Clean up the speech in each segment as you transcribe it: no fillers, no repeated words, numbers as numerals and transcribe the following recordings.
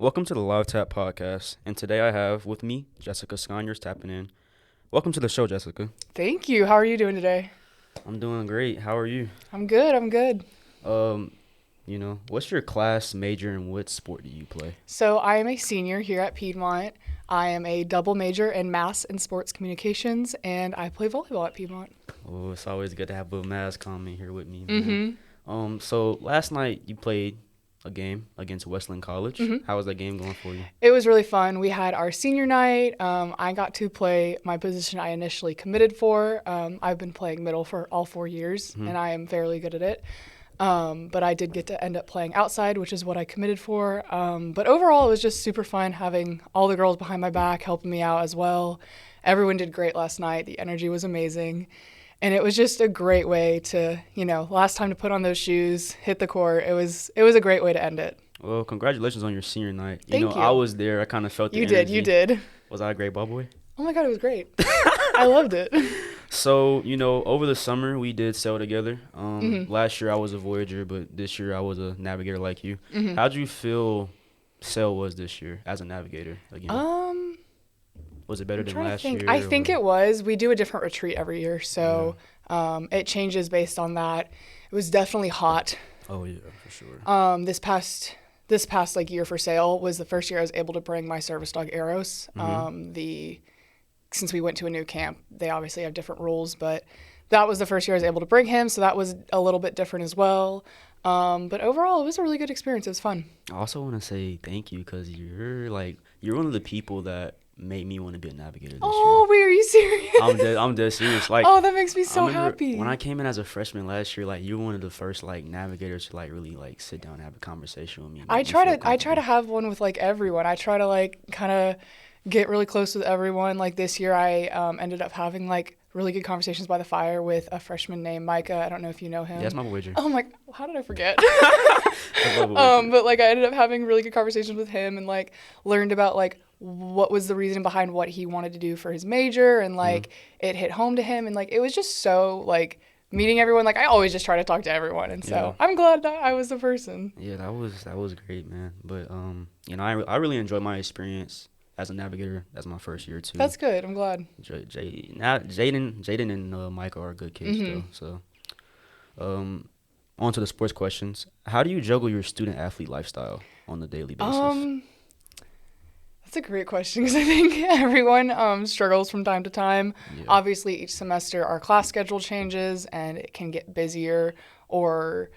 Welcome to the Live Tap Podcast, and today I have with me Jessica Sconyers tapping in. Welcome to the show, Jessica. Thank you. How are you doing today? I'm doing great. How are you? I'm good. What's your class major and what sport do you play? So I am a senior here at Piedmont. I am a double major in mass and sports communications, and I play volleyball at Piedmont. Oh, it's always good to have a mass comment here with me, man. So last night you played a game against Westland College. How was that game going for you? It was really fun. We had our senior night. I got to play my position I initially committed for. I've been playing middle for all 4 years, and I am fairly good at it. But I did get to end up playing outside, which is what I committed for. But overall, it was just super fun having all the girls behind my back helping me out as well. Everyone did great last night. The energy was amazing. And it was just a great way to, last time to put on those shoes, hit the court. It was a great way to end it. Well, congratulations on your senior night. Thank you. I was there. I kind of felt the energy. You did. Was I a great ball boy? Oh, my God, it was great. I loved it. So, over the summer, we did sail together. Last year, I was a Voyager, but this year, I was a navigator like you. How'd you feel sail was this year as a navigator again? Was it better than last year? I think it was. We do a different retreat every year, so it changes based on that. It was definitely hot. Oh, yeah, for sure. This past year for sail was the first year I was able to bring my service dog Eros. Since we went to a new camp, they obviously have different rules, but that was the first year I was able to bring him, so that was a little bit different as well. But overall, it was a really good experience. It was fun. I also want to say thank you because you're one of the people that made me want to be a navigator this year. Oh, wait, are you serious? I'm dead serious. Oh, that makes me so happy. When I came in as a freshman last year, you were one of the first navigators to really sit down and have a conversation with me. I try to have one with everyone. I try to kind of get really close with everyone. This year I ended up having really good conversations by the fire with a freshman named Micah. I don't know if you know him. Yeah, that's my Voyager. Oh my, how did I forget? But I ended up having really good conversations with him and learned about what was the reason behind what he wanted to do for his major, and it hit home to him, and it was just so meeting everyone. I always just try to talk to everyone, and so I'm glad that I was the person. Yeah, that was great, man. But I really enjoyed my experience as a navigator. That's my first year too. That's good. I'm glad. Jaden and Micah are good kids though. So, on to the sports questions. How do you juggle your student athlete lifestyle on a daily basis? That's a great question because I think everyone struggles from time to time. Yeah. Obviously, each semester our class schedule changes and it can get busier, or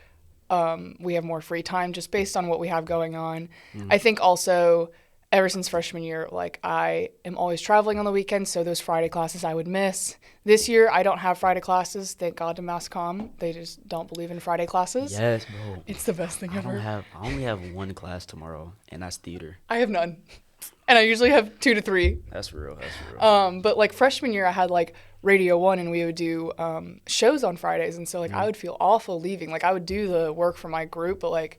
we have more free time just based on what we have going on. I think also ever since freshman year, I am always traveling on the weekends, so those Friday classes I would miss. This year, I don't have Friday classes. Thank God to Mass Comm. They just don't believe in Friday classes. Yes, bro. It's the best thing ever. I only have one class tomorrow, and that's theater. I have none. And I usually have 2 to 3. That's real. But freshman year, I had Radio 1, and we would do shows on Fridays. And so I would feel awful leaving. I would do the work for my group, but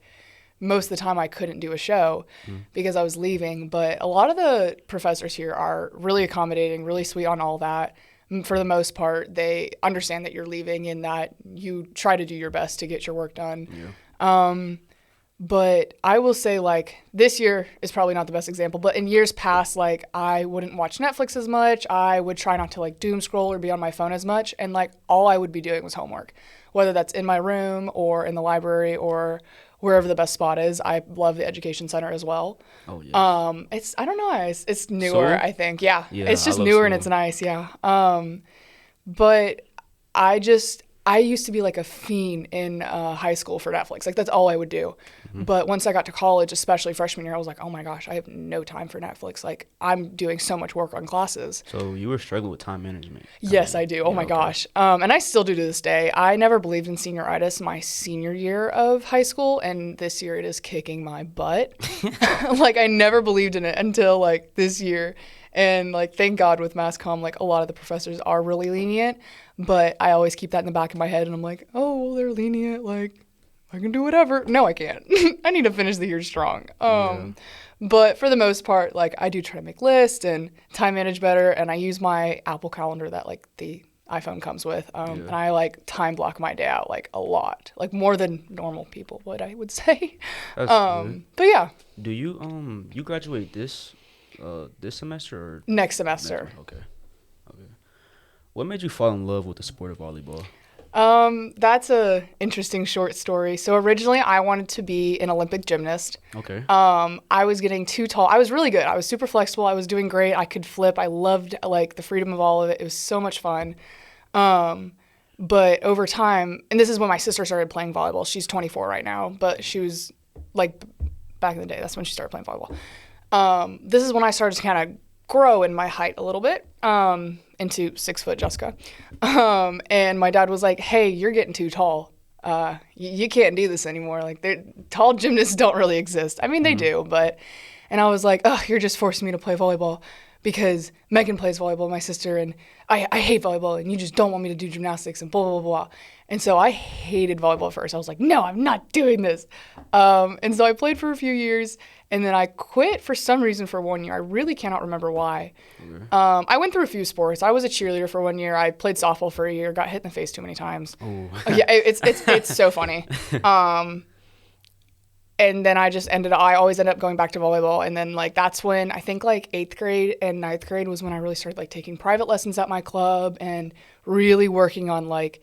most of the time I couldn't do a show because I was leaving. But a lot of the professors here are really accommodating, really sweet on all that. For the most part, they understand that you're leaving and that you try to do your best to get your work done. Yeah. But I will say, this year is probably not the best example, but in years past, I wouldn't watch Netflix as much. I would try not to, doom scroll or be on my phone as much. And, all I would be doing was homework, whether that's in my room or in the library or wherever the best spot is. I love the education center as well. Oh, yeah. I don't know. It's newer, Seoul? I think. Yeah. It's just I love newer Seoul. And it's nice. Yeah. But I used to be a fiend in high school for Netflix. That's all I would do. But once I got to college, especially freshman year, I was oh my gosh, I have no time for Netflix. I'm doing so much work on classes. So you were struggling with time management. Yes, I do. Oh my gosh. And I still do to this day. I never believed in senioritis my senior year of high school, and this year it is kicking my butt. I never believed in it until this year. And thank God with Mass Comm, a lot of the professors are really lenient, but I always keep that in the back of my head, and I'm oh, well, they're lenient, I can do whatever. No, I can't. I need to finish the year strong. But for the most part, I do try to make lists and time manage better, and I use my Apple Calendar that the iPhone comes with. And I like time block my day out like a lot, like more than normal people would, I would say. That's good. But yeah. Do you you graduate this semester or Next semester? Okay. What made you fall in love with the sport of volleyball? That's a interesting short story. So originally I wanted to be an Olympic gymnast. Okay. I was getting too tall. I was really good. I was super flexible. I was doing great. I could flip. I loved like the freedom of all of it. It was so much fun. But over time, and this is when my sister started playing volleyball. She's 24 right now, but she was like back in the day. That's when she started playing volleyball. This is when I started to kind of grow in my height a little bit. Into 6 foot Jessica. And my dad was like, hey, you're getting too tall. You can't do this anymore. Like, tall gymnasts don't really exist. I mean, they do, but, and I was like, oh, you're just forcing me to play volleyball because Megan plays volleyball, my sister, and I hate volleyball, and you just don't want me to do gymnastics and blah, blah, blah, blah. And so I hated volleyball at first. I was like, no, I'm not doing this. And so I played for a few years, and then I quit for some reason for 1 year. I really cannot remember why. Okay. I went through a few sports. I was a cheerleader for 1 year. I played softball for a year, got hit in the face too many times. Oh. Yeah, it's so funny. And then I always ended up going back to volleyball. And then like, that's when I think like 8th grade and 9th grade was when I really started like taking private lessons at my club and really working on like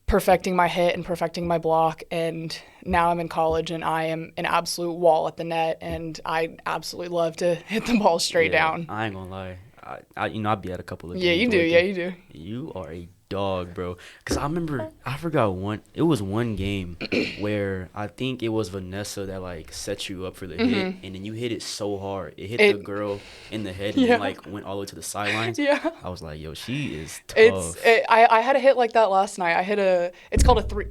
perfecting my hit and perfecting my block. And now I'm in college and I am an absolute wall at the net. And I absolutely love to hit the ball straight down. I ain't gonna lie. I'll be at a couple of games. Yeah, you do. Yeah, you do. You are a dog, bro. Because I forgot it was one game where I think it was Vanessa that like set you up for the hit, and then you hit it so hard. It hit the girl in the head and then, like went all the way to the sidelines. Yeah. I was like, yo, she is tough. I had a hit like that last night. It's called a 3.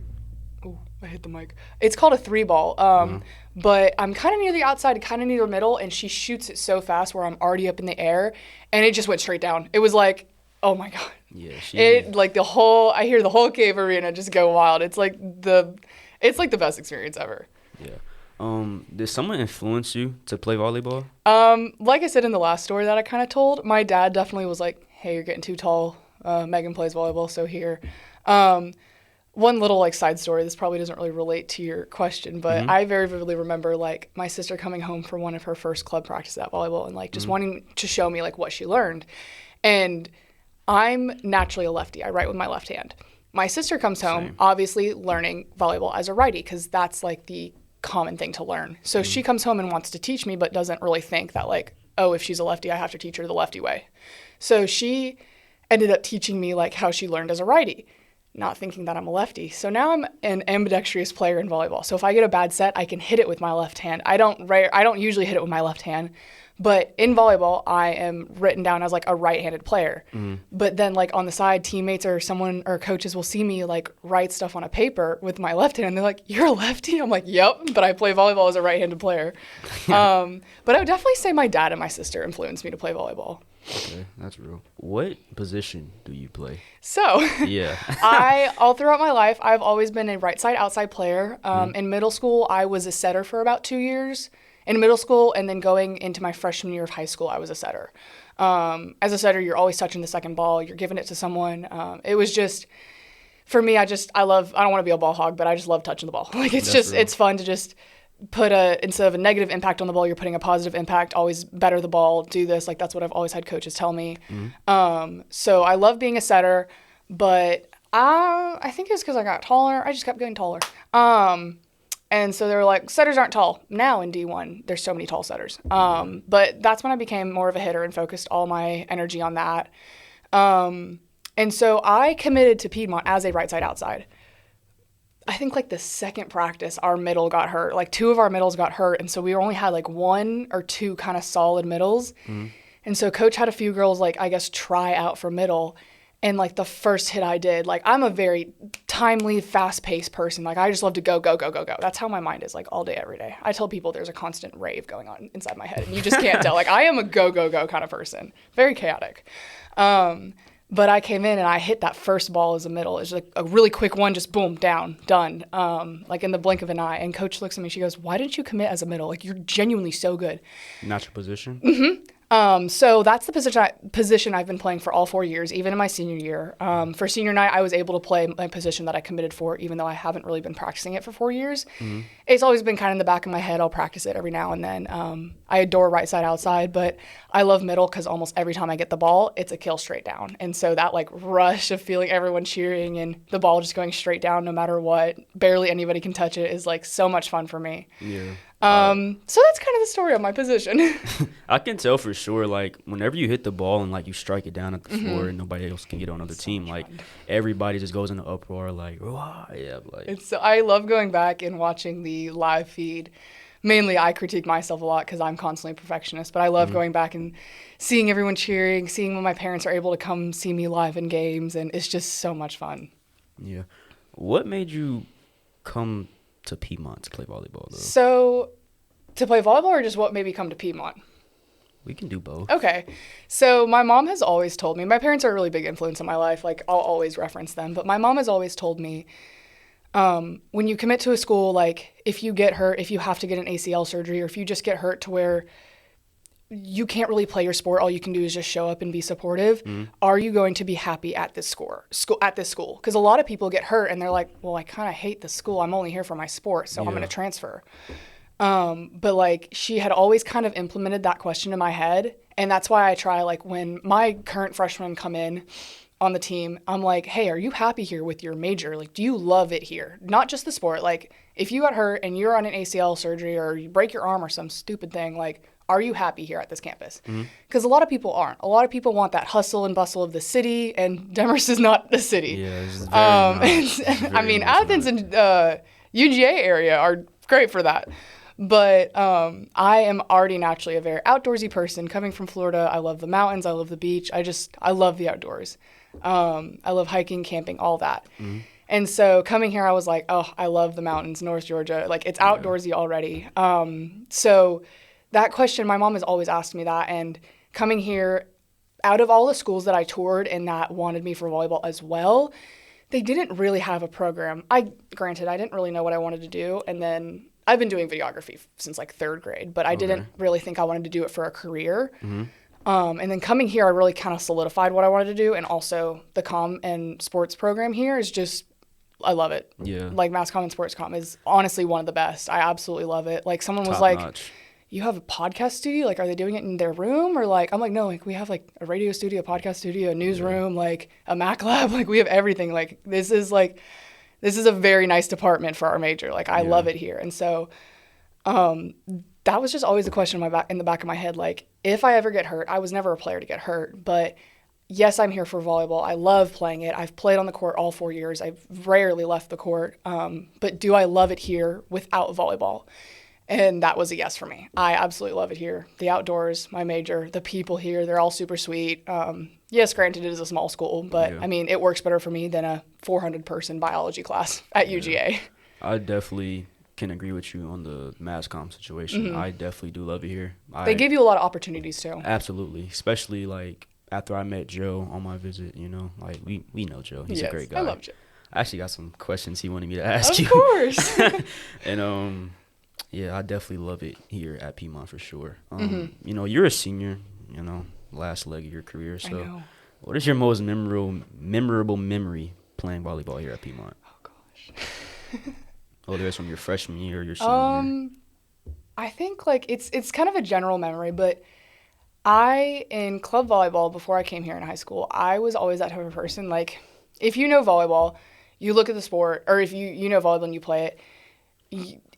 Oh, I hit the mic. It's called a 3 ball. But I'm kind of near the outside, kind of near the middle, and she shoots it so fast where I'm already up in the air, and it just went straight down. It was like, oh my God. Yeah, I hear the whole cave arena just go wild. It's like the best experience ever. Yeah. Did someone influence you to play volleyball? Like I said in the last story that I kind of told, my dad definitely was like, hey, you're getting too tall. Megan plays volleyball, so here. One little like side story, this probably doesn't really relate to your question, but I very vividly remember like my sister coming home from one of her first club practices at volleyball and like just wanting to show me like what she learned. And I'm naturally a lefty. I write with my left hand. My sister comes home, obviously learning volleyball as a righty because that's like the common thing to learn. So she comes home and wants to teach me, but doesn't really think that like, oh, if she's a lefty, I have to teach her the lefty way. So she ended up teaching me like how she learned as a righty, not thinking that I'm a lefty. So now I'm an ambidextrous player in volleyball. So if I get a bad set, I can hit it with my left hand. I don't usually hit it with my left hand. But in volleyball, I am written down as like a right-handed player. But then like on the side, teammates or someone or coaches will see me like write stuff on a paper with my left hand. And they're like, you're a lefty? I'm like, yep, but I play volleyball as a right-handed player. But I would definitely say my dad and my sister influenced me to play volleyball. Okay, that's real. What position do you play? So, yeah, all throughout my life, I've always been a right side outside player. In middle school, I was a setter for about 2 years. In middle school, and then going into my freshman year of high school, I was a setter. As a setter, you're always touching the second ball. You're giving it to someone. It was just, for me, I don't want to be a ball hog, but I just love touching the ball. Like, it's fun to just put instead of a negative impact on the ball, you're putting a positive impact, always better the ball, do this. Like, that's what I've always had coaches tell me. So I love being a setter, but I think it's because I got taller. I just kept getting taller. And so they were like, setters aren't tall. Now in D1, there's so many tall setters. But that's when I became more of a hitter and focused all my energy on that. And so I committed to Piedmont as a right side outside. I think like the second practice, our middle got hurt. Like 2 of our middles got hurt. And so we only had like 1 or 2 kind of solid middles. And so coach had a few girls like, I guess, try out for middle. And, like, the first hit I did, like, I'm a very timely, fast-paced person. Like, I just love to go, go, go, go, go. That's how my mind is, like, all day, every day. I tell people there's a constant rave going on inside my head, and you just can't tell. Like, I am a go, go, go kind of person. Very chaotic. But I came in, and I hit that first ball as a middle. It was, like, a really quick one, just boom, down, done, like, in the blink of an eye. And coach looks at me. She goes, why didn't you commit as a middle? Like, you're genuinely so good. Not your position? So that's the position I've been playing for all 4 years, even in my senior year. For senior night, I was able to play my position that I committed for, even though I haven't really been practicing it for 4 years. Mm-hmm. It's always been kind of in the back of my head. I'll practice it every now and then. I adore right side outside, but I love middle because almost every time I get the ball, it's a kill straight down. And so that like rush of feeling everyone cheering and the ball just going straight down no matter what, barely anybody can touch it, is like so much fun for me. Yeah. So that's kind of the story of my position. I can tell for sure, like, whenever you hit the ball and, like, you strike it down at the floor and nobody else can get on another team, like, everybody just goes into uproar, like, wow, yeah. Like, I love going back and watching the live feed. Mainly, I critique myself a lot because I'm constantly a perfectionist, but I love going back and seeing everyone cheering, seeing when my parents are able to come see me live in games, and it's just so much fun. Yeah. What made you come to Piedmont to play volleyball, though? So, to play volleyball or just what made me come to Piedmont? We can do both. Okay. So, my mom has always told me, my parents are a really big influence in my life. Like, I'll always reference them. But my mom has always told me, when you commit to a school, like, if you get hurt, if you have to get an ACL surgery, or if you just get hurt to where you can't really play your sport, all you can do is just show up and be supportive. Are you going to be happy at this school? Because a lot of people get hurt and they're like, well, I kind of hate the school. I'm only here for my sport, so I'm going to transfer. But like, she had always kind of implemented that question in my head. And that's why I try, like, when my current freshmen come in on the team, I'm like, hey, are you happy here with your major? Like, do you love it here? Not just the sport. Like, if you got hurt and you're on an ACL surgery or you break your arm or some stupid thing, like, are you happy here at this campus? Because a lot of people aren't. A lot of people want that hustle and bustle of the city, and Demorest is not the city. Yeah, it's very I mean, Athens and UGA area are great for that. But I am already naturally a very outdoorsy person. Coming from Florida, I love the mountains. I love the beach. I love the outdoors. I love hiking, camping, all that. And so coming here, I was like, oh, I love the mountains, North Georgia. Like, it's outdoorsy already. So that question, my mom has always asked me that. And coming here, out of all the schools that I toured and that wanted me for volleyball as well, they didn't really have a program. Granted, I didn't really know what I wanted to do. And then I've been doing videography since like 3rd grade, but I didn't really think I wanted to do it for a career. And then coming here, I really kind of solidified what I wanted to do. And also the comm and sports program here is just, I love it. Yeah. Like, Mass comm and sports comm is honestly one of the best. I absolutely love it. Like, someone was top like, notch. you have a podcast studio? Like, are they doing it in their room? Or like, I'm like, no, like, we have like a radio studio, a podcast studio, a newsroom, like a Mac lab. Like, we have everything. Like, this is a very nice department for our major. Like, I love it here. And so, that was just always a question in the back of my head. Like, if I ever get hurt, I was never a player to get hurt, but yes, I'm here for volleyball. I love playing it. I've played on the court all 4 years. I've rarely left the court. But do I love it here without volleyball? And that was a yes for me. I absolutely love it here. The outdoors, my major, the people here, they're all super sweet. Yes, granted, it is a small school, but I mean, it works better for me than a 400-person biology class at UGA. I definitely can agree with you on the mass comm situation. I definitely do love it here. They give you a lot of opportunities too. Absolutely, especially like after I met Joe on my visit. You know, like we know Joe. He's a great guy. I love Joe. I actually got some questions he wanted me to ask you. Of course. And yeah, I definitely love it here at Piedmont for sure. You know, you're a senior. You know, last leg of your career. So, I know. What is your most memorable memory playing volleyball here at Piedmont? Oh gosh. Whether it's from your freshman year or your senior year. I think like it's kind of a general memory, but in club volleyball before I came here in high school, I was always that type of person. Like, if you know volleyball, you look at the sport, or if you know volleyball and you play it,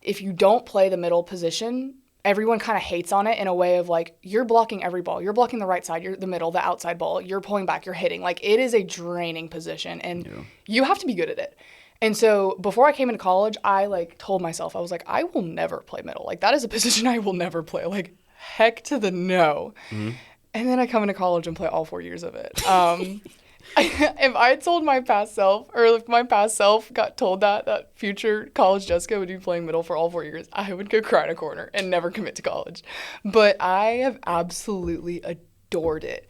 if you don't play the middle position, everyone kind of hates on it in a way of like, you're blocking every ball. You're blocking the right side, you're the middle, the outside ball. You're pulling back, you're hitting. Like, it is a draining position, and you have to be good at it. And so before I came into college, I like told myself, I was like, I will never play middle. Like, that is a position I will never play. Like, heck to the no. And then I come into college and play all 4 years of it. If I told my past self, or if my past self got told that future college Jessica would be playing middle for all 4 years, I would go cry in a corner and never commit to college. But I have absolutely adored it.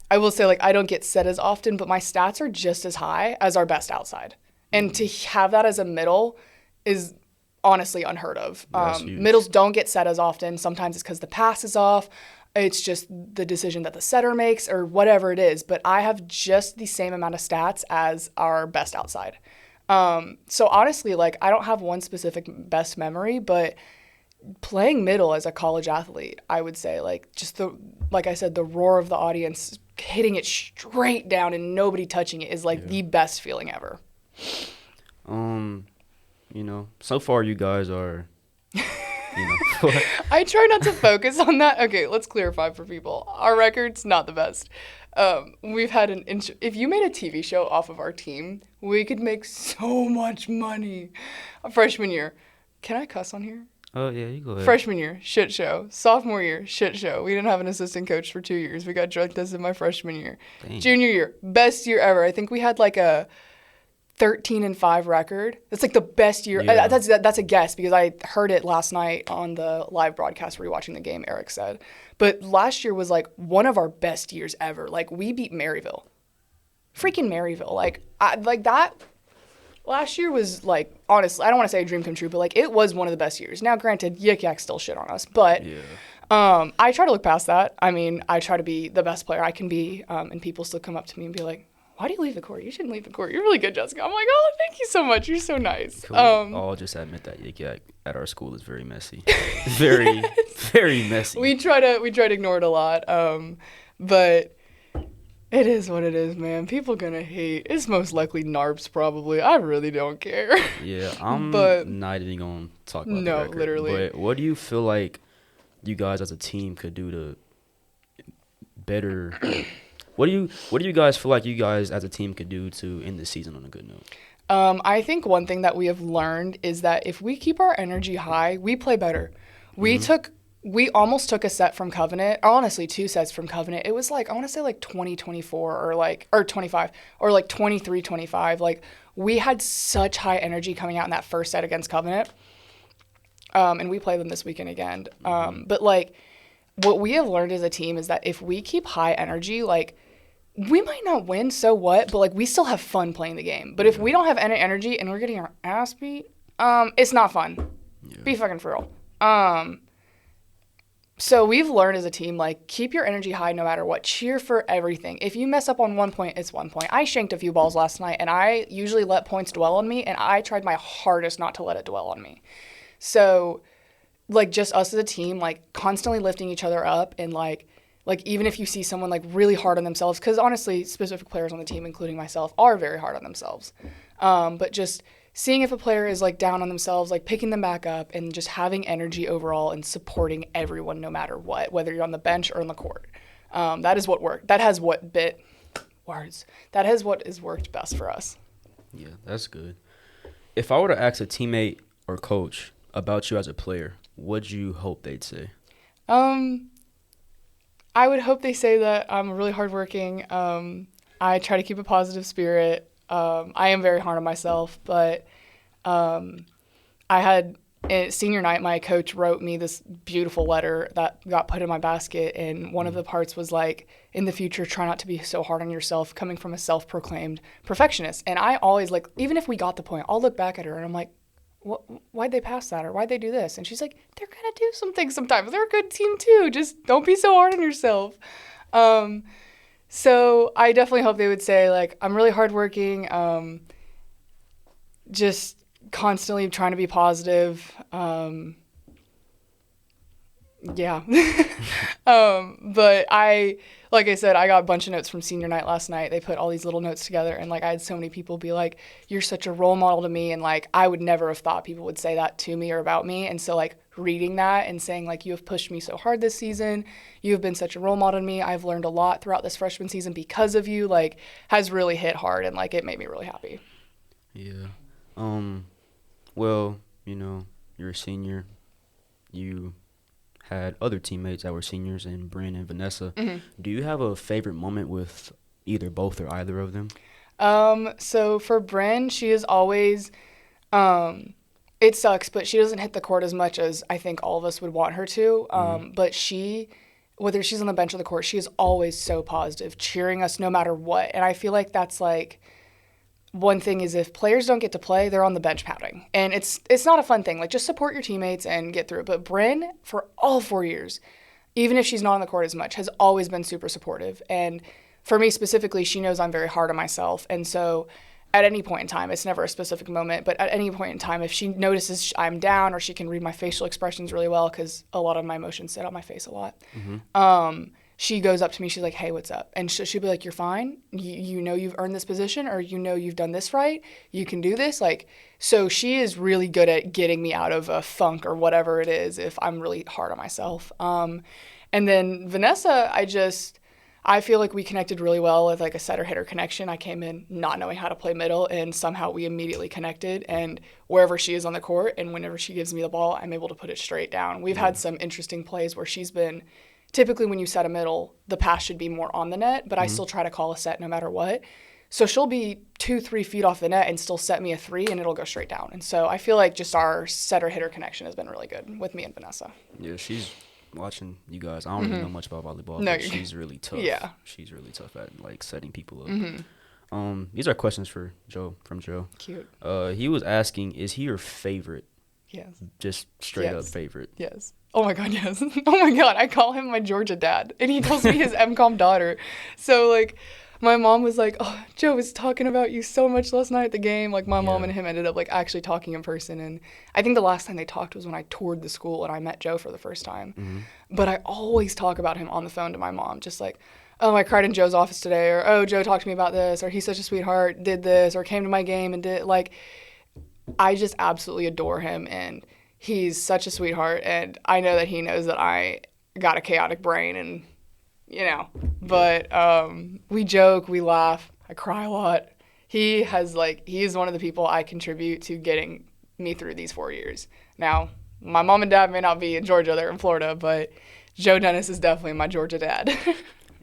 I will say, like, I don't get set as often, but my stats are just as high as our best outside. And to have that as a middle is honestly unheard of. Middles don't get set as often. Sometimes it's because the pass is off. it's just the decision that the setter makes or whatever it is. But I have just the same amount of stats as our best outside. So honestly, like, I don't have one specific best memory, but playing middle as a college athlete, I would say, like, just like I said, the roar of the audience hitting it straight down and nobody touching it is like the best feeling ever. So far you guys are, I try not to focus on that. Okay, let's clarify for people. Our record's not the best. We've had if you made a TV show off of our team, we could make so much money. Freshman year. Can I cuss on here? Oh, yeah, you go ahead. Freshman year, shit show. Sophomore year, shit show. We didn't have an assistant coach for 2 years. We got drug tested my freshman year. Dang. Junior year, best year ever. I think we had like a 13-5 record. That's like the best year. Yeah. That's a guess because I heard it last night on the live broadcast rewatching the game, Eric said. But last year was like one of our best years ever. Like, we beat Maryville. Freaking Maryville. Like that. Last year was, like, honestly, I don't want to say a dream come true, but, like, it was one of the best years. Now, granted, Yik Yak still shit on us, but I try to look past that. I mean, I try to be the best player I can be, and people still come up to me and be like, why do you leave the court? You shouldn't leave the court. You're really good, Jessica. I'm like, oh, thank you so much. You're so nice. Can we all just admit that Yik Yak at our school is very messy. Very, very messy. We try to ignore it a lot, but it is what it is, man. People gonna hate. It's most likely NARPs, probably. I really don't care. Yeah, I'm not even gonna talk about the record. Literally. But what do you feel like you guys as a team could do to better? What do you guys feel like you guys as a team could do to end the season on a good note? I think one thing that we have learned is that if we keep our energy high, we play better. We almost took a set from Covenant, honestly 2 sets from Covenant. It was like, I want to say like 20-24 or 25 or like 23-25. Like, we had such high energy coming out in that first set against Covenant. And we play them this weekend again. But like, what we have learned as a team is that if we keep high energy, like, we might not win, so what? But like, we still have fun playing the game. But if we don't have any energy and we're getting our ass beat, it's not fun. Yeah. Be fucking for real. So we've learned as a team, like, keep your energy high no matter what. Cheer for everything. If you mess up on 1 point, it's 1 point. I shanked a few balls last night, and I usually let points dwell on me, and I tried my hardest not to let it dwell on me. So, like, just us as a team, like, constantly lifting each other up, and, like even if you see someone, like, really hard on themselves, because honestly, specific players on the team, including myself, are very hard on themselves. But just seeing if a player is, like, down on themselves, like, picking them back up and just having energy overall and supporting everyone no matter what, whether you're on the bench or on the court. That is what worked. That has what has worked best for us. Yeah, that's good. If I were to ask a teammate or coach about you as a player, what'd you hope they'd say? I would hope they say that I'm really hardworking. I try to keep a positive spirit. I am very hard on myself, but I had senior night, my coach wrote me this beautiful letter that got put in my basket, and one of the parts was like, in the future, try not to be so hard on yourself, coming from a self-proclaimed perfectionist. And I always, like, even if we got the point, I'll look back at her and I'm like, why'd they pass that, or why'd they do this? And she's like, they're gonna do some things sometimes. They're a good team too. Just don't be so hard on yourself. So I definitely hope they would say, like, I'm really hardworking, just constantly trying to be positive. Yeah. But like I said, I got a bunch of notes from senior night last night. They put all these little notes together, and, like, I had so many people be like, you're such a role model to me. And, like, I would never have thought people would say that to me or about me. And so, like, reading that and saying, like, you have pushed me so hard this season. You have been such a role model to me. I've learned a lot throughout this freshman season because of you, like, has really hit hard. And, like, it made me really happy. Yeah. Well, you're a senior. You had other teammates that were seniors, in Bryn and Vanessa. Mm-hmm. Do you have a favorite moment with both or either of them? So for Bryn, she is always, it sucks, but she doesn't hit the court as much as I think all of us would want her to. But whether she's on the bench or the court, she is always so positive, cheering us no matter what. And I feel like that's, like, one thing is if players don't get to play, they're on the bench pouting. And it's not a fun thing. Like, just support your teammates and get through it. But Bryn, for all 4 years, even if she's not on the court as much, has always been super supportive. And for me specifically, she knows I'm very hard on myself. And so at any point in time, it's never a specific moment, but at any point in time, if she notices I'm down or she can read my facial expressions really well, because a lot of my emotions sit on my face a lot, she goes up to me, she's like, hey, what's up? And she'll be like, you're fine. You know you've earned this position, or you know you've done this right. You can do this. Like, so she is really good at getting me out of a funk or whatever it is if I'm really hard on myself. And then Vanessa, I feel like we connected really well with like a setter-hitter connection. I came in not knowing how to play middle, and somehow we immediately connected. And wherever she is on the court and whenever she gives me the ball, I'm able to put it straight down. We've had some interesting plays where she's been – typically when you set a middle, the pass should be more on the net, but I still try to call a set no matter what. So she'll be 2-3 feet off the net and still set me a 3, and it'll go straight down. And so I feel like just our setter-hitter connection has been really good with me and Vanessa. Yeah, she's watching you guys. I don't really know much about volleyball, No, but she's really tough. Yeah. She's really tough at, like, setting people up. These are questions for Joe, from Joe. Cute. He was asking, is he your favorite? Yes. Just straight up favorite? Yes. Oh, my God, yes. Oh, my God. I call him my Georgia dad, and he calls me his MCOM daughter. So, like, my mom was like, oh, Joe was talking about you so much last night at the game. Like, my mom and him ended up, like, actually talking in person. And I think the last time they talked was when I toured the school and I met Joe for the first time. But I always talk about him on the phone to my mom, just like, oh, I cried in Joe's office today, or, oh, Joe talked to me about this, or he's such a sweetheart, did this, or came to my game and did, like, I just absolutely adore him, and he's such a sweetheart, and I know that he knows that I got a chaotic brain, and, you know, but we joke, we laugh, I cry a lot. He is one of the people I contribute to getting me through these 4 years. Now, my mom and dad may not be in Georgia, they're in Florida, but Joe Dennis is definitely my Georgia dad.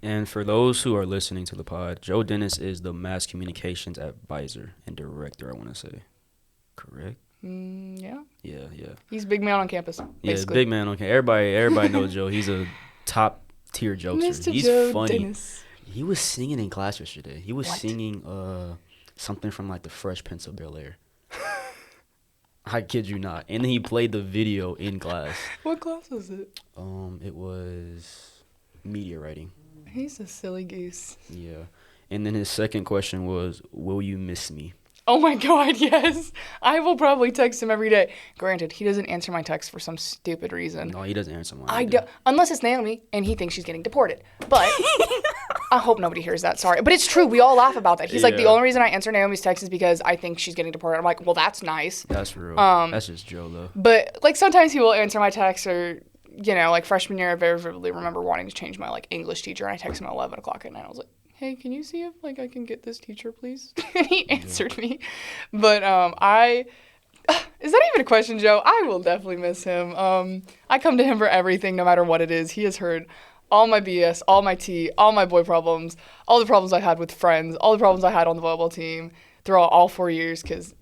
And for those who are listening to the pod, Joe Dennis is the mass communications advisor and director, I want to say. Correct? Yeah. Yeah. He's big man on campus, basically. Yeah, big man on campus. Everybody knows Joe. He's a top tier jokester. Mr. He's Joe funny. Dennis. He was singing in class yesterday. He was singing something from like the Fresh Prince of Bel-Air. I kid you not. And then he played the video in class. What class was it? It was media writing. He's a silly goose. Yeah. And then his second question was, will you miss me? Oh my God, yes. I will probably text him every day. Granted, he doesn't answer my texts for some stupid reason. No, he doesn't answer mine. I don't, unless it's Naomi and he thinks she's getting deported. But I hope nobody hears that. Sorry. But it's true. We all laugh about that. He's like, the only reason I answer Naomi's text is because I think she's getting deported. I'm like, well, that's nice. That's real. That's just Joe, though. But, like, sometimes he will answer my texts, or, you know, like freshman year, I very vividly remember wanting to change my, like, English teacher, and I texted him at 11 o'clock at night. I was like, hey, can you see if, like, I can get this teacher, please? And he answered me. But is that even a question, Joe? I will definitely miss him. I come to him for everything, no matter what it is. He has heard all my BS, all my tea, all my boy problems, all the problems I had with friends, all the problems I had on the volleyball team throughout all 4 years, because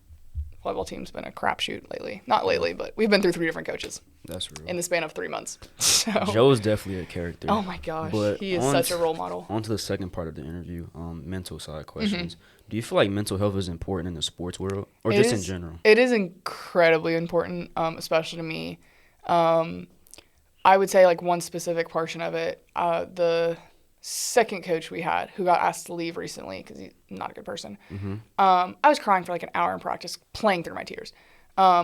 volleyball team's been a crapshoot lately. Not lately, but we've been through 3 different coaches. That's real. In the span of 3 months. So. Joe's definitely a character. Oh my gosh, but he is such a role model. On to the second part of the interview, mental side questions. Do you feel like mental health is important in the sports world, or just in general? It is incredibly important, especially to me. I would say, like, one specific portion of it, the second coach we had, who got asked to leave recently because he's not a good person, I was crying for like an hour in practice, playing through my tears.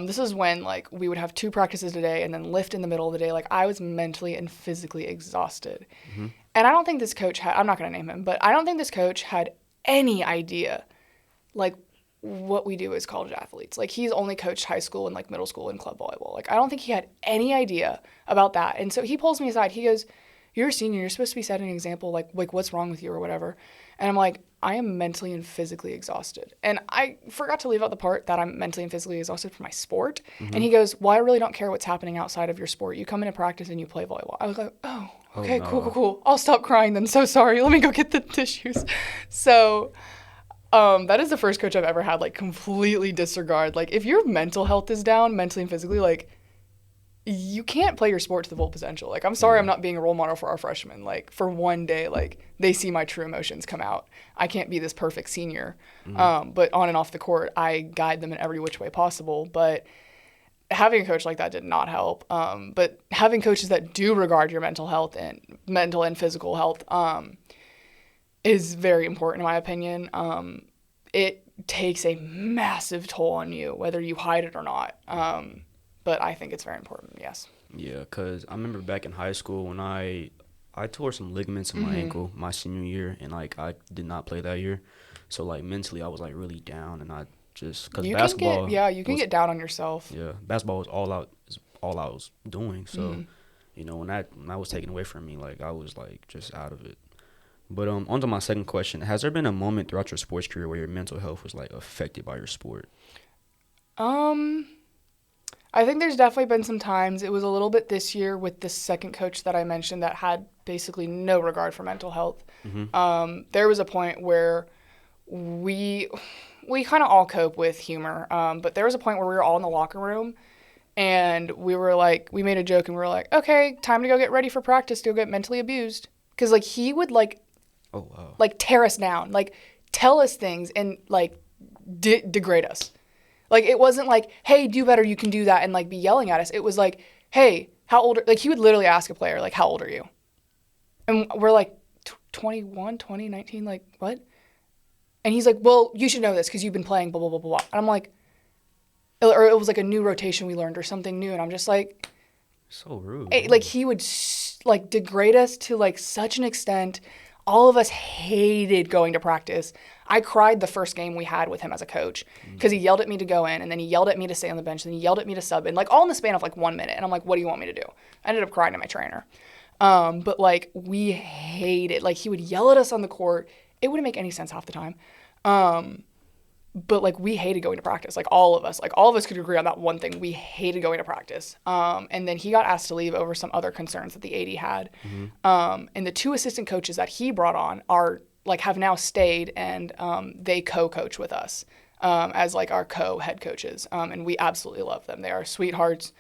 This is when, like, we would have 2 practices a day and then lift in the middle of the day. Like, I was mentally and physically exhausted. And I don't think this coach I'm not going to name him, but I don't think this coach had any idea, like, what we do as college athletes. Like, he's only coached high school and, like, middle school and club volleyball. Like, I don't think he had any idea about that. And so he pulls me aside. He goes, you're a senior. You're supposed to be setting an example. Like, what's wrong with you or whatever? And I'm like, I am mentally and physically exhausted. And I forgot to leave out the part that I'm mentally and physically exhausted for my sport. And he goes, well, I really don't care what's happening outside of your sport. You come into practice and you play volleyball. I was like, oh, okay, no. Cool. I'll stop crying then. So sorry. Let me go get the tissues. So that is the first coach I've ever had, like, completely disregard. Like, if your mental health is down, mentally and physically, like, you can't play your sport to the full potential. Like, I'm sorry I'm not being a role model for our freshmen. Like, for one day, like, they see my true emotions come out. I can't be this perfect senior. But on and off the court, I guide them in every which way possible. But having a coach like that did not help. But having coaches that do regard your mental and physical health is very important in my opinion. It takes a massive toll on you, whether you hide it or not. But I think it's very important, yes. Yeah, because I remember back in high school when I tore some ligaments in my ankle my senior year, and, like, I did not play that year. So, like, mentally I was, like, really down, and I just – because basketball – you can get down on yourself. Yeah, basketball was all I was doing. So, you know, when that was taken away from me, like, I was, like, just out of it. But on to my second question. Has there been a moment throughout your sports career where your mental health was, like, affected by your sport? I think there's definitely been some times. It was a little bit this year with the second coach that I mentioned that had basically no regard for mental health. There was a point where we kind of all cope with humor, but there was a point where we were all in the locker room and we were like, we made a joke and we were like, okay, time to go get ready for practice to go get mentally abused. Because, like, he would, like, like, tear us down, like, tell us things and, like, degrade us. Like, it wasn't like, hey, do better, you can do that, and, like, be yelling at us. It was like, hey, how old are, like, he would literally ask a player, like, how old are you? And we're like, 21, 20, 19, like, what? And he's like, well, you should know this because you've been playing, blah, blah, blah, blah, blah. And I'm like, or it was like a new rotation we learned or something new, and I'm just like. So rude. Like, he would, like, degrade us to, like, such an extent. All of us hated going to practice. I cried the first game we had with him as a coach because he yelled at me to go in, and then he yelled at me to stay on the bench, and he yelled at me to sub in, like, all in the span of, like, 1 minute. And I'm like, what do you want me to do? I ended up crying to my trainer. But, like, we hated, like, he would yell at us on the court. It wouldn't make any sense half the time. But, like, we hated going to practice. Like, all of us could agree on that one thing. We hated going to practice. And then he got asked to leave over some other concerns that the AD had. And the two assistant coaches that he brought on are, like, have now stayed, and they co-coach with us as, like, our co-head coaches. And we absolutely love them. They are sweethearts.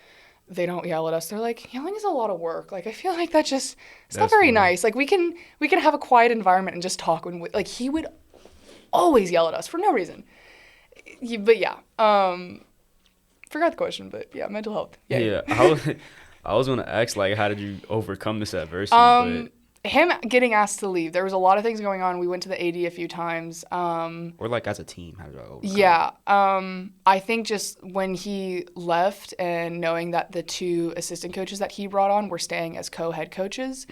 They don't yell at us. They're like, yelling is a lot of work. Like, I feel like it's not very nice. Like, we can have a quiet environment and just talk. Like, he would always yell at us for no reason. But yeah, forgot the question, but yeah, mental health. Yeah. I was gonna ask, like, how did you overcome this adversity? Him getting asked to leave. There was a lot of things going on. We went to the AD a few times. Or, like, as a team, how did y'all overcome? Yeah. I think just when he left and knowing that the two assistant coaches that he brought on were staying as co-head coaches,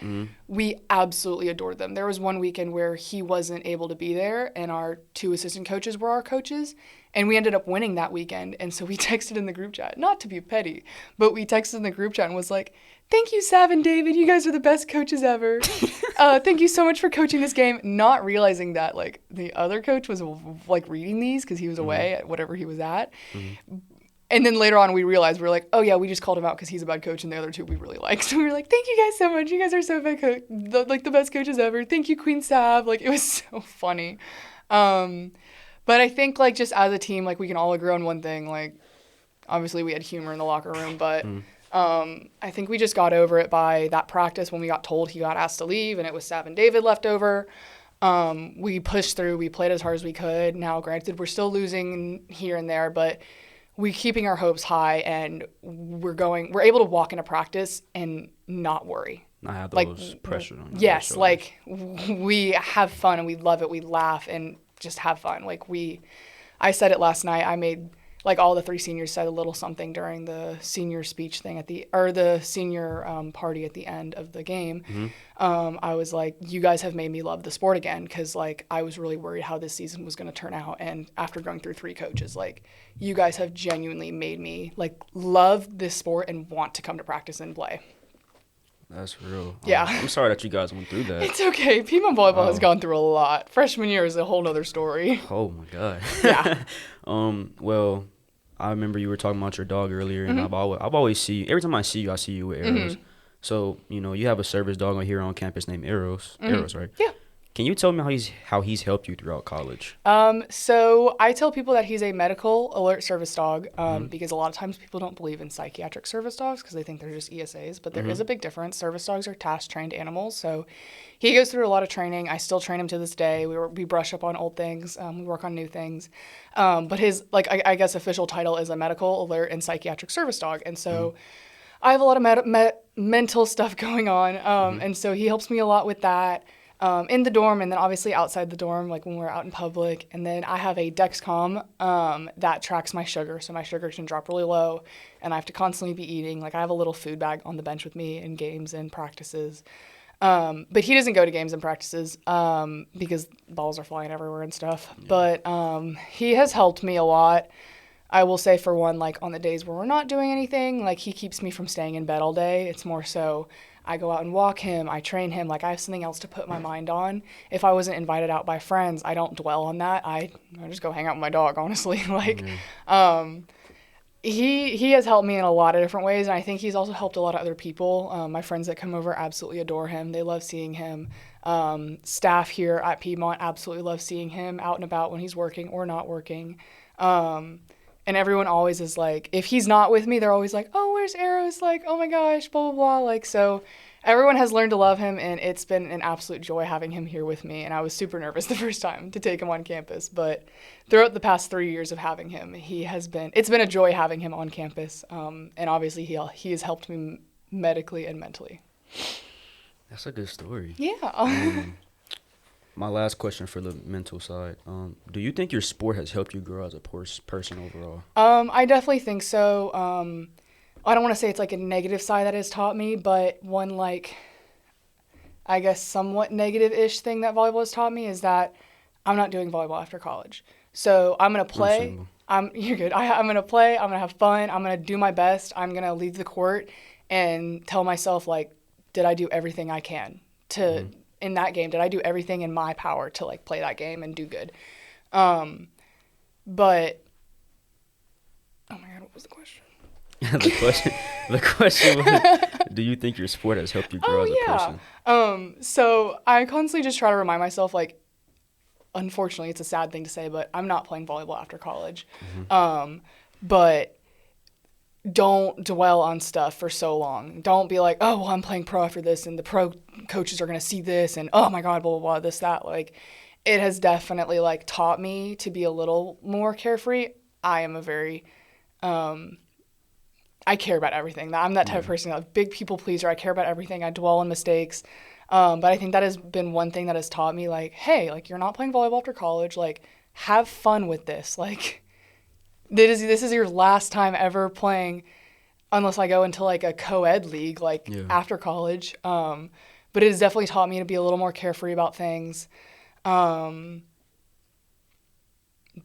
we absolutely adored them. There was one weekend where he wasn't able to be there, and our two assistant coaches were our coaches, and we ended up winning that weekend. And so we texted in the group chat, not to be petty, but we texted in the group chat and was like, thank you, Sav and David. You guys are the best coaches ever. Thank you so much for coaching this game. Not realizing that, like, the other coach was, like, reading these because he was away at whatever he was at. And then later on we realized, we were like, oh, yeah, we just called him out because he's a bad coach, and the other two we really like. So we were like, thank you guys so much. You guys are so bad the best coaches ever. Thank you, Queen Sav. Like, it was so funny. But I think, like, just as a team, like, we can all agree on one thing. Like, obviously we had humor in the locker room, but I think we just got over it by that practice when we got told he got asked to leave, and it was Sav and David left over. We pushed through. We played as hard as we could. Now, granted, we're still losing here and there, but we're keeping our hopes high, and we're able to walk into practice and not worry. Not have those pressure on you. Yes, like, we have fun and we love it. We laugh and just have fun. Like, I said it last night. I made, like, all the three seniors said a little something during the senior speech thing the senior party at the end of the game. I was like, you guys have made me love the sport again, because, like, I was really worried how this season was going to turn out. And after going through three coaches, like, you guys have genuinely made me, like, love this sport and want to come to practice and play. That's real. Yeah. I'm sorry that you guys went through that. It's okay. Piedmont Volleyball has gone through a lot. Freshman year is a whole nother story. Oh, my God. Yeah. Well, I remember you were talking about your dog earlier, and I've always every time I see you with Arrows. So, you know, you have a service dog here on campus named Arrows. Arrows, right? Yeah. Can you tell me how he's helped you throughout college? So I tell people that he's a medical alert service dog because a lot of times people don't believe in psychiatric service dogs because they think they're just ESAs, but there is a big difference. Service dogs are task-trained animals, so he goes through a lot of training. I still train him to this day. We brush up on old things. We work on new things. But his, I guess, official title is a medical alert and psychiatric service dog, and so I have a lot of mental stuff going on, and so he helps me a lot with that. In the dorm, and then obviously outside the dorm, like when we're out in public. And then I have a Dexcom that tracks my sugar, so my sugar can drop really low, and I have to constantly be eating. Like I have a little food bag on the bench with me in games and practices. But he doesn't go to games and practices because balls are flying everywhere and stuff. Yeah. But he has helped me a lot. I will say, for one, like on the days where we're not doing anything, like he keeps me from staying in bed all day. It's more so I go out and walk him, I train him, like I have something else to put my mind on. If I wasn't invited out by friends, I don't dwell on that. I just go hang out with my dog, honestly. Like, he has helped me in a lot of different ways, and I think he's also helped a lot of other people. My friends that come over absolutely adore him. They love seeing him. Staff here at Piedmont absolutely love seeing him out and about when he's working or not working. And everyone always is like, if he's not with me, they're always like, oh, where's Eros? Like, oh my gosh, blah, blah, blah. Like, so everyone has learned to love him, and it's been an absolute joy having him here with me. And I was super nervous the first time to take him on campus. But throughout the past 3 years of having him, it's been a joy having him on campus. And obviously he has helped me medically and mentally. That's a good story. Yeah. My last question for the mental side. Do you think your sport has helped you grow as a person overall? I definitely think so. I don't want to say it's like a negative side that has taught me, but one like, I guess somewhat negative-ish thing that volleyball has taught me is that I'm not doing volleyball after college. So I'm going to play. You're good. I'm going to play. I'm going to have fun. I'm going to do my best. I'm going to leave the court and tell myself, like, did I do everything I can to in that game? Did I do everything in my power to like play that game and do good? But oh my God, what was the question? the question was, do you think your sport has helped you grow as a person? So I constantly just try to remind myself, like, unfortunately, it's a sad thing to say, but I'm not playing volleyball after college. But don't dwell on stuff for so long. Don't be like, oh, well, I'm playing pro after this, and the pro coaches are going to see this, and oh my God, blah, blah, blah, this, that. Like, it has definitely, like, taught me to be a little more carefree. I am a very, I care about everything. I'm that type of person, a big people pleaser. I care about everything. I dwell on mistakes. But I think that has been one thing that has taught me, like, hey, like, you're not playing volleyball after college. Like, have fun with this. Like, this is your last time ever playing, unless I go into like a co-ed league, like after college. But it has definitely taught me to be a little more carefree about things. But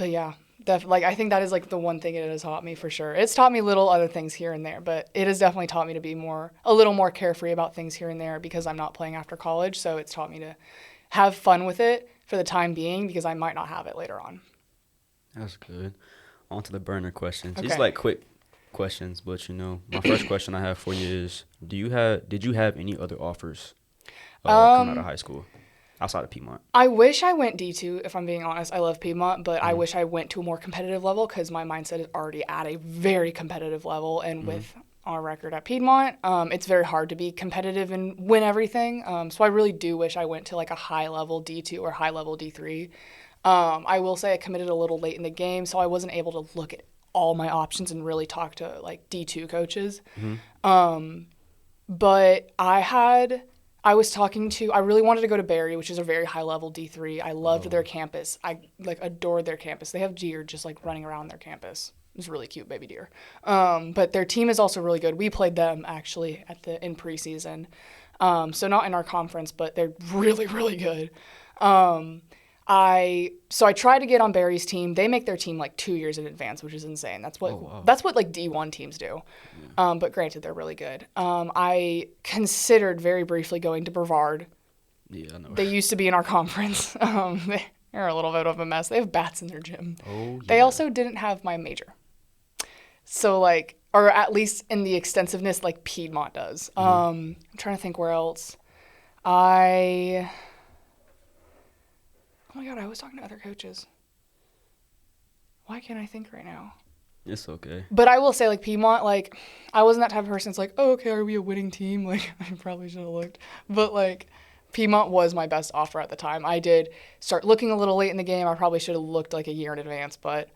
yeah, like I think that is like the one thing it has taught me for sure. It's taught me little other things here and there, but it has definitely taught me to be a little more carefree about things here and there because I'm not playing after college. So it's taught me to have fun with it for the time being because I might not have it later on. That's good. On to the burner questions. Okay. These like quick questions, but my first question I have for you is: did you have any other offers coming out of high school outside of Piedmont? I wish I went D2. If I'm being honest, I love Piedmont, but I wish I went to a more competitive level because my mindset is already at a very competitive level, and with our record at Piedmont, it's very hard to be competitive and win everything. So I really do wish I went to like a high level D2 or high level D3. I will say I committed a little late in the game, so I wasn't able to look at all my options and really talk to like D2 coaches. But I really wanted to go to Barry, which is a very high level D3. I loved their campus. I like adored their campus. They have deer just like running around their campus. It's really cute, baby deer. But their team is also really good. We played them actually in preseason. So not in our conference, but they're really, really good. I tried to get on Barry's team. They make their team like 2 years in advance, which is insane. That's what like D1 teams do. But granted, they're really good. I considered very briefly going to Brevard. Yeah, I know. They used to be in our conference. They're a little bit of a mess. They have bats in their gym. Oh, yeah. They also didn't have my major. So like, or at least in the extensiveness like Piedmont does. I'm trying to think where else. Oh my God, I was talking to other coaches. Why can't I think right now? It's okay. But I will say, like, Piedmont, like, I wasn't that type of person. It's like, oh, okay, are we a winning team? Like, I probably should have looked. But, like, Piedmont was my best offer at the time. I did start looking a little late in the game. I probably should have looked, like, a year in advance. But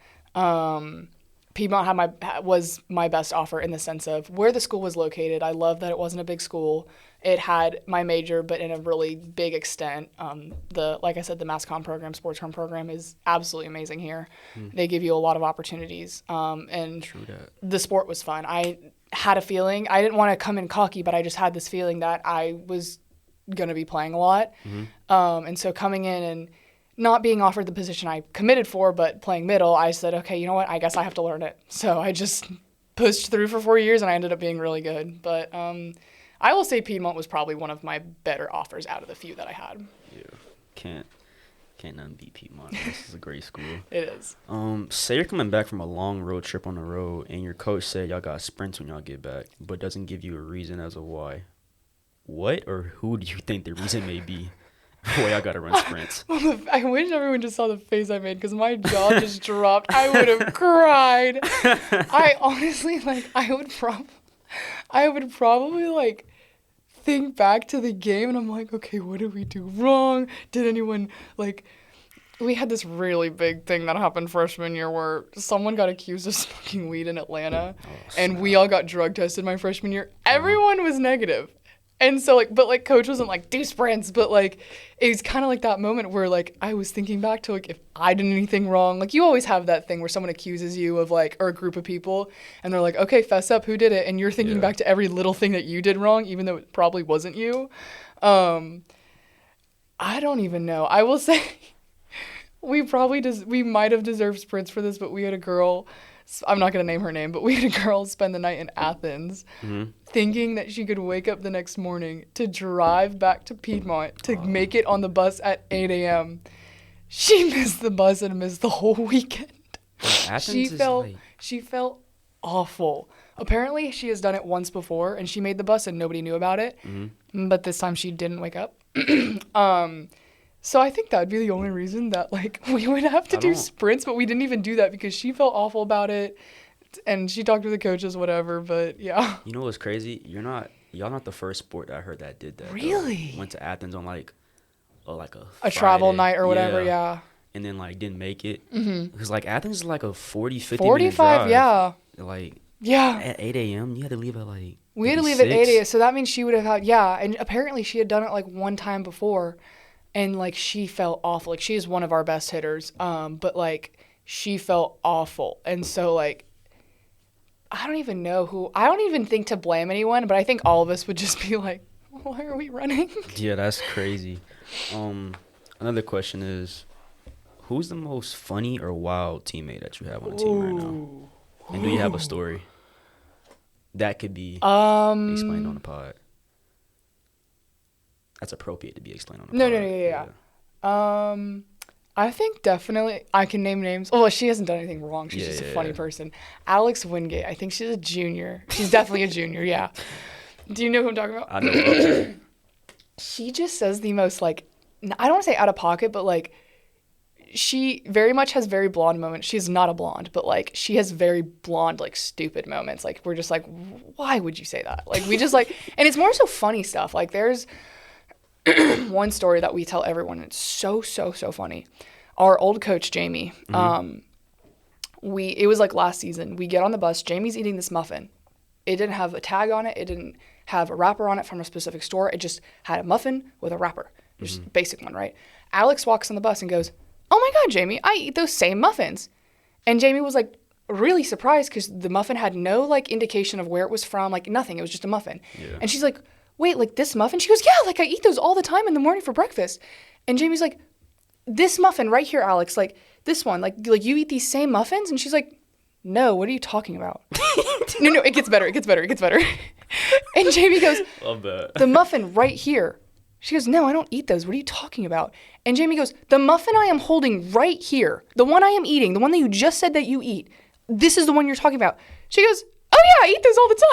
Piedmont was my best offer in the sense of where the school was located. I love that it wasn't a big school. It had my major, but in a really big extent. Like I said, the mass comm program, sports comm program is absolutely amazing here. They give you a lot of opportunities. And the sport was fun. I had a feeling, I didn't want to come in cocky, but I just had this feeling that I was going to be playing a lot. And so coming in and not being offered the position I committed for, but playing middle, I said, okay, you know what? I guess I have to learn it. So I just pushed through for 4 years, and I ended up being really good. But I will say Piedmont was probably one of my better offers out of the few that I had. Yeah, can't nothing beat Piedmont. This is a great school. It is. Say you're coming back from a long road trip on the road, and your coach said y'all got sprints when y'all get back, but doesn't give you a reason as to why. What or who do you think the reason may be? Why y'all gotta run sprints? I wish everyone just saw the face I made because my jaw just dropped. I would have cried. I honestly, like, I would probably, like, think back to the game and I'm like, okay, what did we do wrong? Did anyone, like, we had this really big thing that happened freshman year where someone got accused of smoking weed in Atlanta and we all got drug tested my freshman year. Everyone was negative. And so, like, but, like, coach wasn't like, do sprints, but, like, it was kind of like that moment where, like, I was thinking back to, like, if I did anything wrong. Like, you always have that thing where someone accuses you of, like, or a group of people, and they're like, okay, fess up, who did it? And you're thinking back to every little thing that you did wrong, even though it probably wasn't you. I don't even know. I will say we might have deserved sprints for this, but we had a girl, I'm not going to name her name, but we had a girl spend the night in Athens thinking that she could wake up the next morning to drive back to Piedmont to make it on the bus at 8 a.m. She missed the bus and missed the whole weekend. She felt awful. Apparently, she has done it once before, and she made the bus and nobody knew about it. But this time she didn't wake up. So I think that would be the only reason that, like, we would have to do sprints, but we didn't even do that because she felt awful about it, and she talked to the coaches, whatever, but yeah. You know what's crazy? Y'all not the first sport that I heard that did that. Really? Went to Athens on, like a travel night or whatever, yeah. And then, like, didn't make it. Because, like, Athens is, like, a 40, 50 minute drive. Yeah. Like, yeah. At 8 a.m., you had to leave at, like, we had to leave at 8 a.m., so that means she would have had, and apparently she had done it, like, one time before. And, like, she felt awful. Like, she is one of our best hitters. But, like, she felt awful. And so, like, I don't even think to blame anyone, but I think all of us would just be like, why are we running? Yeah, that's crazy. Another question is, who's the most funny or wild teammate that you have on the team right now? And do you have a story that could be explained on the pod? That's appropriate to be explained on the pod. No. I think definitely I can name names. Oh, she hasn't done anything wrong. She's just a funny person. Alex Wingate. I think she's a junior. She's definitely a junior, yeah. Do you know who I'm talking about? I know. She just says the most, like, I don't want to say out of pocket, but, like, she very much has very blonde moments. She's not a blonde, but, like, she has very blonde, like, stupid moments. Like, we're just like, why would you say that? Like, we just, like, and it's more so funny stuff. Like, there's one story that we tell everyone. It's so funny. Our old coach, Jamie, it was like last season. We get on the bus. Jamie's eating this muffin. It didn't have a tag on it. It didn't have a wrapper on it from a specific store. It just had a muffin with a wrapper. Just a basic one, right? Alex walks on the bus and goes, oh my God, Jamie, I eat those same muffins. And Jamie was like really surprised because the muffin had no, like, indication of where it was from, like nothing. It was just a muffin. Yeah. And she's like, wait, like this muffin? She goes, yeah, like I eat those all the time in the morning for breakfast. And Jamie's like, this muffin right here, Alex, like this one, like you eat these same muffins? And she's like, no, what are you talking about? No, it gets better. And Jamie goes, love that. The muffin right here. She goes, no, I don't eat those. What are you talking about? And Jamie goes, the muffin I am holding right here, the one I am eating, the one that you just said that you eat, this is the one you're talking about. She goes, oh yeah, I eat those all the time.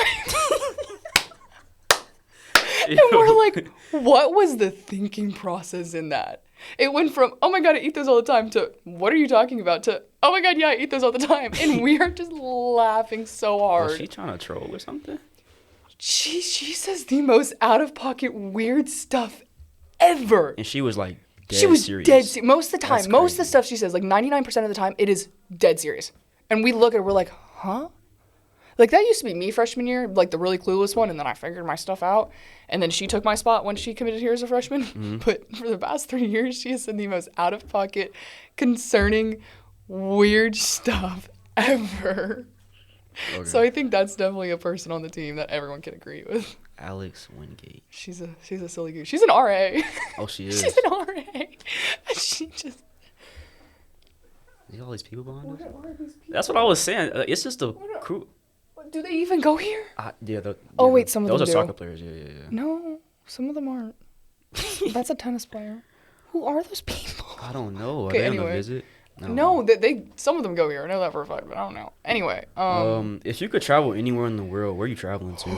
And we're like, what was the thinking process in that? It went from, oh my God, I eat those all the time, to, what are you talking about, to, oh my God, yeah, I eat those all the time. And we are just laughing so hard. Was she trying to troll or something? She says the most out-of-pocket weird stuff ever. And she was like dead She was serious. dead serious. Most of the time, That's most of the crazy. stuff she says, like 99% of the time, it is dead serious. And we look at her, we're like, huh? Like, that used to be me freshman year, like the really clueless one, and then I figured my stuff out. And then she took my spot when she committed here as a freshman. Mm-hmm. But for the past 3 years, she has said the most out-of-pocket, concerning, weird stuff ever. Okay. So I think that's definitely a person on the team that everyone can agree with. Alex Wingate. She's a silly goose. She's an RA. Oh, she is. She's an RA. She just... There's all these people behind us. What are these people? That's what I was saying. It's just a crew. Do they even go here? Yeah. Oh, wait, some of them those are do. soccer players. Yeah. No, some of them aren't. That's a tennis player. Who are those people? I don't know. Are Okay, they on anyway. a visit? No, they some of them go here. I know that for a fact, but I don't know. Anyway, if you could travel anywhere in the world, where are you traveling to?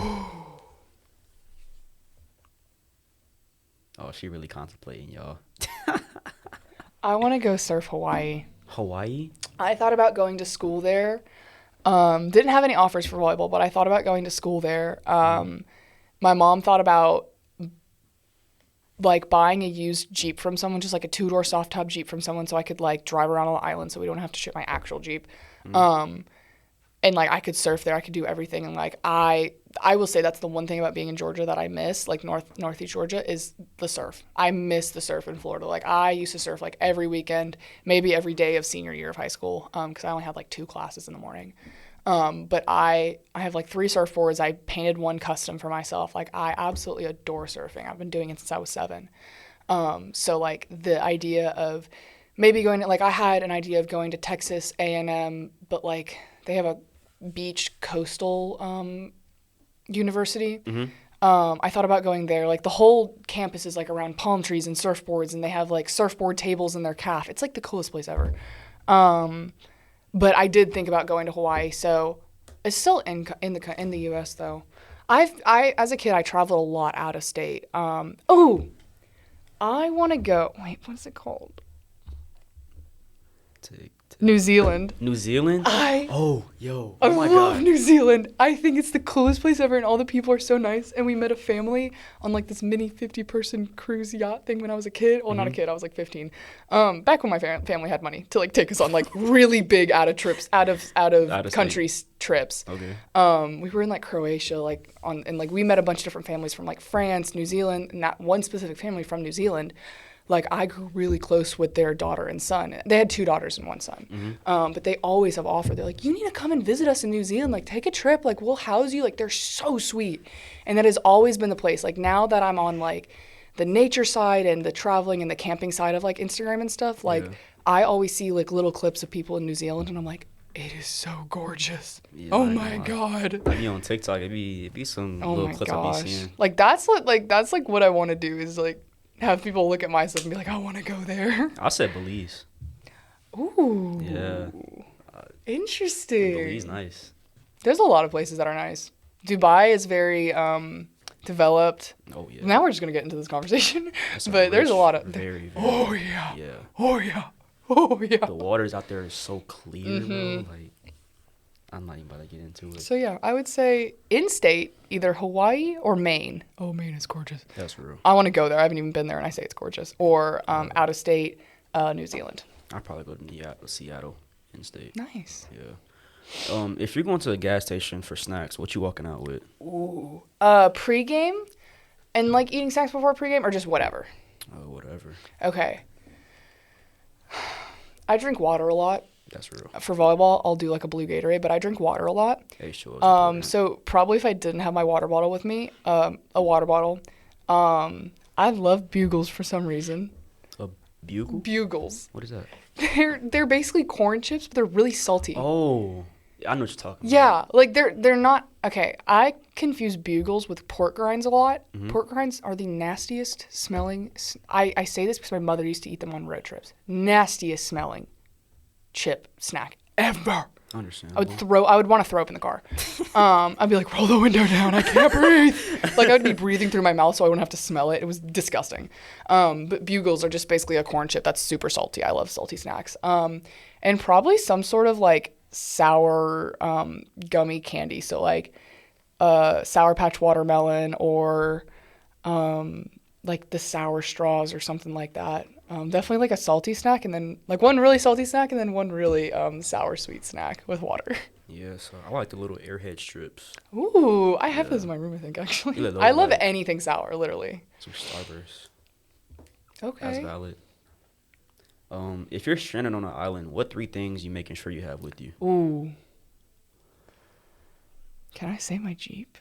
Oh, she really contemplating, y'all. I want to go surf Hawaii. Hawaii? I thought about going to school there. Didn't have any offers for volleyball, but I thought about going to school there. My mom thought about like buying a used Jeep from someone, just like a 2-door soft top Jeep from someone, so I could like drive around on the island so we don't have to ship my actual Jeep. And like I could surf there, I could do everything. And like I will say that's the one thing about being in Georgia that I miss, like northeast Georgia, is the surf. I miss the surf in Florida. Like I used to surf like every weekend, maybe every day of senior year of high school, because I only had like 2 classes in the morning. But I have like 3 surfboards. I painted one custom for myself. Like I absolutely adore surfing. I've been doing it since I was 7. So like the idea of maybe going to, like I had an idea of going to Texas A&M, but like they have a beach coastal university. I thought about going there. Like the whole campus is like around palm trees and surfboards, and they have like surfboard tables in their caf. It's like the coolest place ever. But I did think about going to Hawaii, so it's still in the U.S. though. I as a kid I traveled a lot out of state. I want to go. Wait, what's it called? New Zealand. New Zealand? I love God. New Zealand. I think it's the coolest place ever, and all the people are so nice. And we met a family on like this mini 50-person cruise yacht thing when I was a kid. Well, not a kid. I was like 15. Back when my family had money to like take us on like really big out of country trips. Okay. We were in like Croatia, and we met a bunch of different families from like France, New Zealand, and that one specific family from New Zealand. Like, I grew really close with their daughter and son. They had 2 daughters and 1 son. But they always have offered. They're like, you need to come and visit us in New Zealand. Like, take a trip. Like, we'll house you. Like, they're so sweet. And that has always been the place. Like, now that I'm on, like, the nature side and the traveling and the camping side of, like, Instagram and stuff, like, I always see, like, little clips of people in New Zealand. And I'm like, it is so gorgeous. Yeah, oh, my God. I be on TikTok. It be some little clips I be seeing. Like, that's what I want to do is, like, have people look at my stuff and be like, I want to go there. I said Belize. Ooh. Yeah. Interesting. Belize, nice. There's a lot of places that are nice. Dubai is very developed. Oh, yeah. Now we're just going to get into this conversation. That's but there's a lot of... Very, oh, yeah. Yeah. Oh, yeah. Oh, yeah. The waters out there is so clear, bro. Like, I'm not even about to get into it. So, yeah, I would say in-state, either Hawaii or Maine. Oh, Maine is gorgeous. That's real. I want to go there. I haven't even been there, and I say it's gorgeous. Or out-of-state, New Zealand. I'd probably go to Seattle in-state. Nice. Yeah. If you're going to the gas station for snacks, what you walking out with? Ooh. Pre-game? And, like, eating snacks before pregame, or just whatever? Whatever. Okay. I drink water a lot. That's real. For volleyball, I'll do like a blue Gatorade, but I drink water a lot. So probably if I didn't have my water bottle with me, a water bottle. I love Bugles for some reason. A bugle? Bugles. What is that? They're basically corn chips, but they're really salty. Oh, I know what you're talking about. Yeah, like they're not okay. I confuse Bugles with pork grinds a lot. Pork grinds are the nastiest smelling. I say this because my mother used to eat them on road trips. Nastiest smelling chip snack ever. Understandable. I would want to throw up in the car. I'd be like, roll the window down. I can't breathe. Like, I'd be breathing through my mouth so I wouldn't have to smell it. It was disgusting. But bugles are just basically a corn chip that's super salty. I love salty snacks. And probably some sort of like sour gummy candy. So like Sour Patch Watermelon or like the sour straws or something like that. Definitely like a salty snack, and then like one really salty snack, and then one really sour sweet snack with water. Yeah, so I like the little airhead strips. Ooh, I have those in my room, I think, actually. I love anything sour, literally. Some Starburst. Okay. That's valid. If you're stranded on an island, what 3 things you making sure you have with you? Ooh. Can I say my Jeep?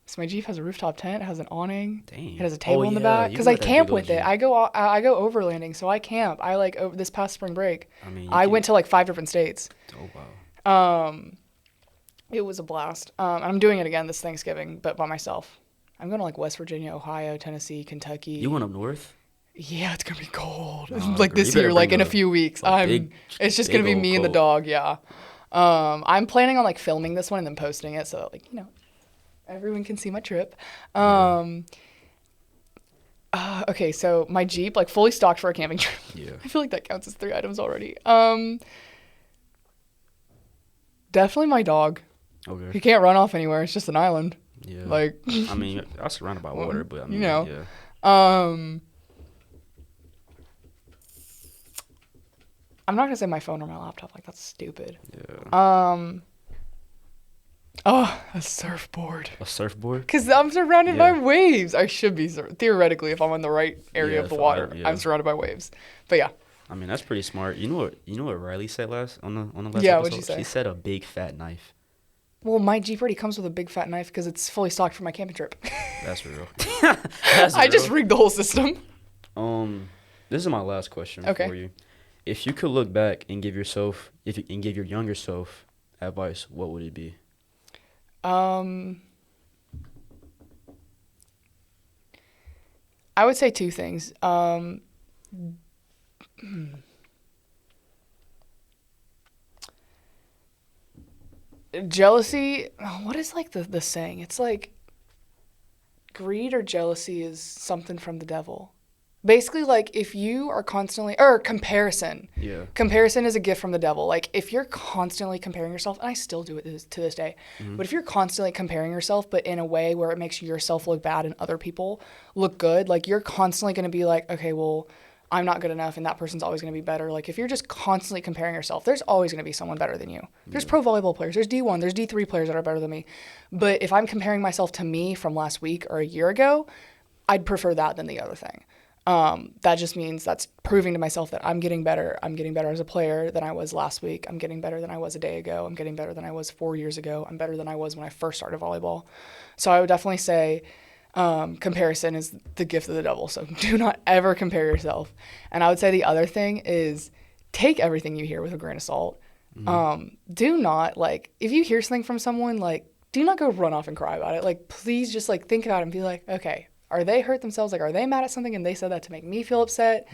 So my Jeep has a rooftop tent. It has an awning. Dang. It has a table in the back. Because I camp with it. I go overlanding, so I camp. I like this past spring break. I went to like 5 different states. Oh wow. It was a blast. I'm doing it again this Thanksgiving, but by myself. I'm going to like West Virginia, Ohio, Tennessee, Kentucky. You went up north? Yeah, it's gonna be cold. Like this year, like in a few weeks. It's just gonna be me and the dog. Yeah. I'm planning on like filming this one and then posting it so like everyone can see my trip. Okay, so my Jeep, like fully stocked for a camping trip. Yeah. I feel like that counts as 3 items already. Definitely my dog. Okay. He can't run off anywhere. It's just an island. Yeah. Like. I mean, I'm surrounded by water, but I mean, yeah. I'm not gonna say my phone or my laptop. Like that's stupid. Yeah. A surfboard. A surfboard? Because I'm surrounded by waves. I should be, theoretically, if I'm in the right area of the water. I'm surrounded by waves. But yeah. I mean, that's pretty smart. You know what Riley said on the last episode? Yeah, what'd she say? She said a big fat knife. Well, my Jeep already comes with a big fat knife because it's fully stocked for my camping trip. That's real. I just rigged the whole system. This is my last question for you. If you could look back and give your younger self advice, what would it be? I would say 2 things. Jealousy, what is like the saying? It's like greed or jealousy is something from the devil. Basically, like, if you are constantly, or comparison. Yeah. Comparison is a gift from the devil. Like, if you're constantly comparing yourself, and I still do it to this day, but if you're constantly comparing yourself, but in a way where it makes yourself look bad and other people look good, like, you're constantly going to be like, okay, well, I'm not good enough, and that person's always going to be better. Like, if you're just constantly comparing yourself, there's always going to be someone better than you. There's pro volleyball players, there's D1, there's D3 players that are better than me. But if I'm comparing myself to me from last week or a year ago, I'd prefer that than the other thing. That just means that's proving to myself that I'm getting better. I'm getting better as a player than I was last week. I'm getting better than I was a day ago. I'm getting better than I was 4 years ago. I'm better than I was when I first started volleyball. So I would definitely say comparison is the gift of the devil. So do not ever compare yourself. And I would say the other thing is take everything you hear with a grain of salt. Do not, like, if you hear something from someone, like, do not go run off and cry about it. Like, please just, like, think about it and be like, okay, are they hurt themselves? Like, are they mad at something and they said that to make me feel upset?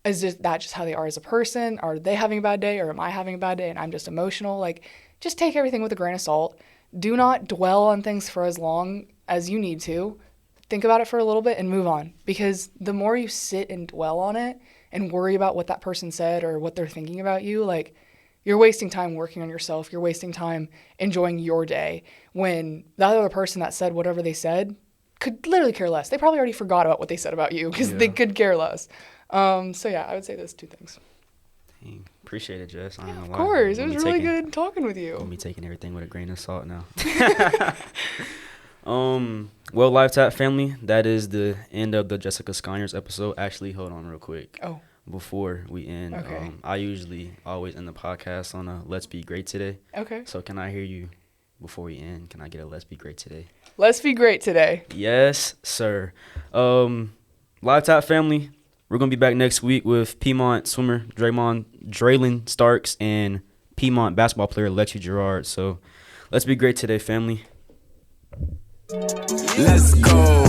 Is that just how they are as a person? Are they having a bad day, or am I having a bad day and I'm just emotional? Like, just take everything with a grain of salt. Do not dwell on things for as long as you need to. Think about it for a little bit and move on. Because the more you sit and dwell on it and worry about what that person said or what they're thinking about you, like, you're wasting time working on yourself. You're wasting time enjoying your day when that other person that said whatever they said could literally care less. They probably already forgot about what they said about you because they could care less. So yeah, I would say those 2 things. Dang. Appreciate it, Jess. Yeah, of course. It was really good talking with you. I'll be taking everything with a grain of salt now. Well, Live Tap family, that is the end of the Jessica Sconyers episode. Actually, hold on real quick. Oh. Before we end, okay. I usually always end the podcast on a Let's Be Great Today. Okay. So can I hear you before we end? Can I get a Let's Be Great Today? Let's be great today. Yes, sir. Live Tap family, we're going to be back next week with Piedmont swimmer Draylon Starks and Piedmont basketball player Lexi Gerard. So let's be great today, family. Let's go.